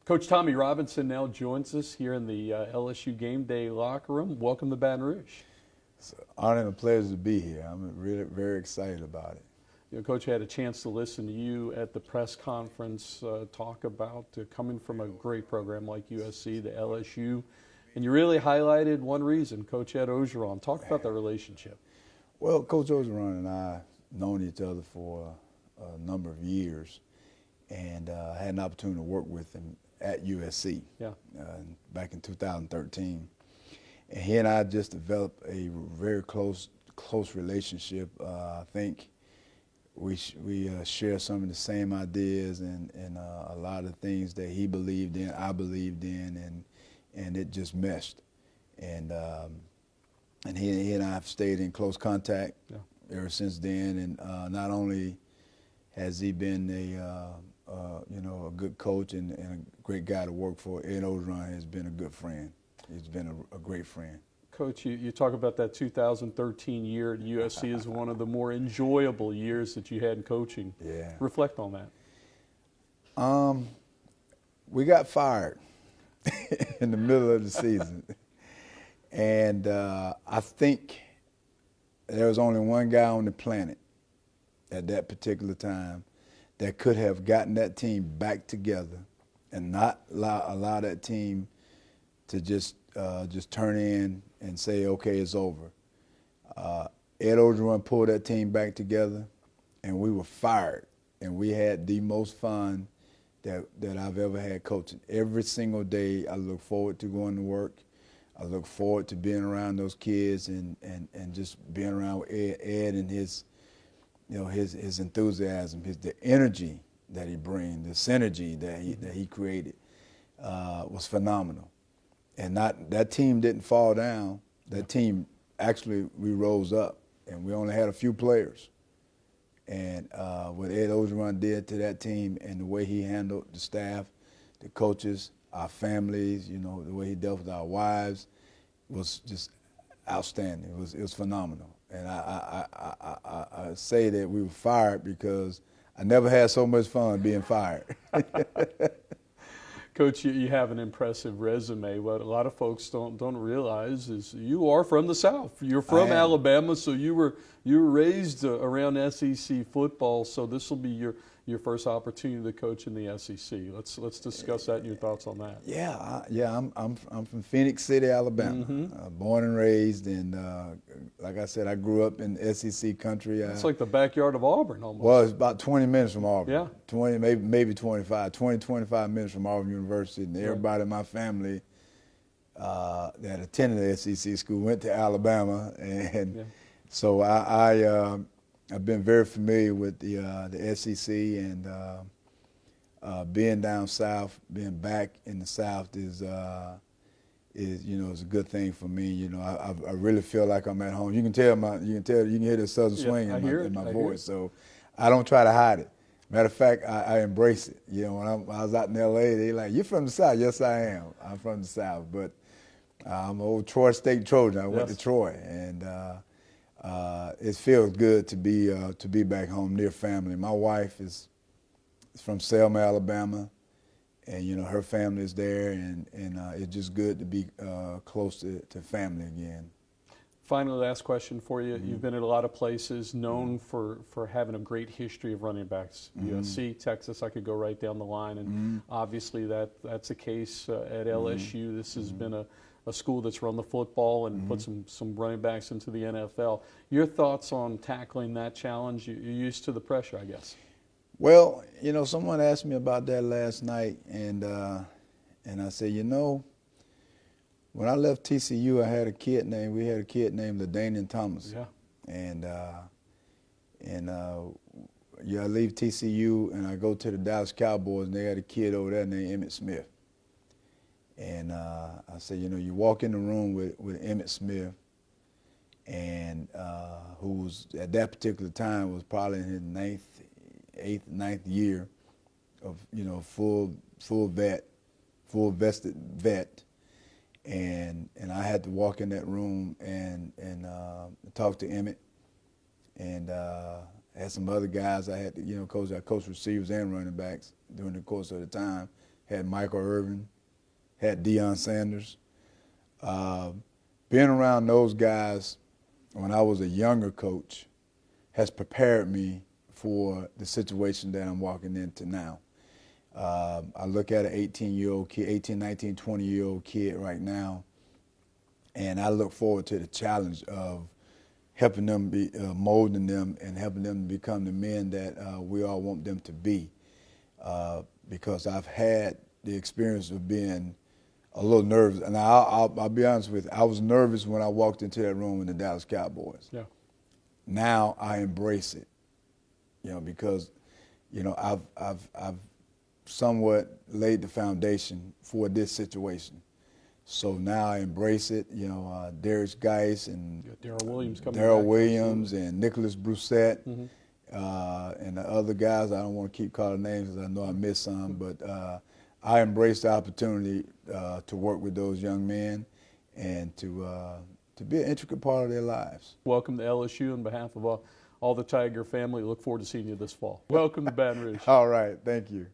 Coach Tommie Robinson now joins us here in the LSU Game Day locker room. Welcome to Baton Rouge. It's an honor and a pleasure to be here. I'm really very excited about it. You know, Coach, I had a chance to listen to you at the press conference talk about coming from a great program like USC to LSU, and you really highlighted one reason, Coach Ed Ogeron. Talk about that relationship. Well, Coach Ogeron and I have known each other for a number of years, and I had an opportunity to work with him at USC back in 2013. And he and I just developed a very close relationship. I think we share some of the same ideas and a lot of things that he believed in, I believed in, and it just meshed. And he and I have stayed in close contact ever since then. And not only has he been a good coach and a great guy to work for, Ed Ogeron has been a good friend. He's been a great friend. Coach, you talk about that 2013 year at USC as one of the more enjoyable years that you had in coaching. Yeah. Reflect on that. We got fired in the middle of the season. And I think there was only one guy on the planet at that particular time that could have gotten that team back together and not allow that team to just turn in and say, okay, it's over. Ed Ogeron pulled that team back together, and we were fired. And we had the most fun that I've ever had coaching. Every single day, I look forward to going to work. I look forward to being around those kids and just being around with Ed and his enthusiasm, the energy that he brings, the synergy that he created was phenomenal. And that team didn't fall down. That team, actually, we rose up, and we only had a few players. And what Ed Ogeron did to that team and the way he handled the staff, the coaches, our families, the way he dealt with our wives was just outstanding. It was phenomenal. And I say that we were fired because I never had so much fun being fired. Coach, you have an impressive resume. What a lot of folks don't realize is you are from the South. You're from Alabama, so you were raised around SEC football. So this will be your first opportunity to coach in the SEC. Let's discuss that and your thoughts on that. I'm from Phoenix City, Alabama. Born and raised, and like I said, I grew up in SEC country. It's like the backyard of Auburn almost. Well, it's about 20 minutes from Auburn. Yeah. 20, maybe 25, 25 minutes from Auburn University. And everybody in my family that attended the SEC school went to Alabama. And so I've been very familiar with the SEC, and being down south, being back in the South is a good thing for me. I really feel like I'm at home. You can hear the Southern swing in my voice. So I don't try to hide it. Matter of fact, I embrace it. When I was out in L.A., they like, "You're from the South?" Yes, I am. I'm from the South, but I'm an old Troy State Trojan. I went to Troy, and it feels good to be back home near family. My wife is from Selma, Alabama, and her family is there, and it's just good to be close to family again. Finally, last question for you. You've been at a lot of places, known for having a great history of running backs. USC, Texas, I could go right down the line, and obviously that's the case at LSU. This has been a school that's run the football and put some running backs into the NFL. Your thoughts on tackling that challenge? You're used to the pressure, I guess. Well, someone asked me about that last night, and I said, when I left TCU, we had a kid named LaDainian Thomas. Yeah. And I leave TCU and I go to the Dallas Cowboys, and they had a kid over there named Emmitt Smith. And I said, you walk in the room with Emmitt Smith, and who was at that particular time was probably in his eighth, ninth year of full vested vet. And I had to walk in that room and talk to Emmitt, and had some other guys I had to, I coached receivers and running backs during the course of the time, had Michael Irvin, had Deion Sanders. Being around those guys when I was a younger coach has prepared me for the situation that I'm walking into now. I look at an 18-year-old kid, 18, 19, 20-year-old kid right now, and I look forward to the challenge of helping them be, molding them and helping them to become the men that we all want them to be. Because I've had the experience of being a little nervous. And I'll be honest with you, I was nervous when I walked into that room with the Dallas Cowboys. Yeah. Now I embrace it, because, I've somewhat laid the foundation for this situation. So now I embrace it. Darius Geis and Darrell Williams coming Darrell back. Williams and Nicholas Brissett, Mm-hmm. and the other guys. I don't want to keep calling names because I know I missed some, but I embrace the opportunity to work with those young men and to be an intricate part of their lives. Welcome to LSU on behalf of all the Tiger family. Look forward to seeing you this fall. Welcome to Baton Rouge. All right, thank you.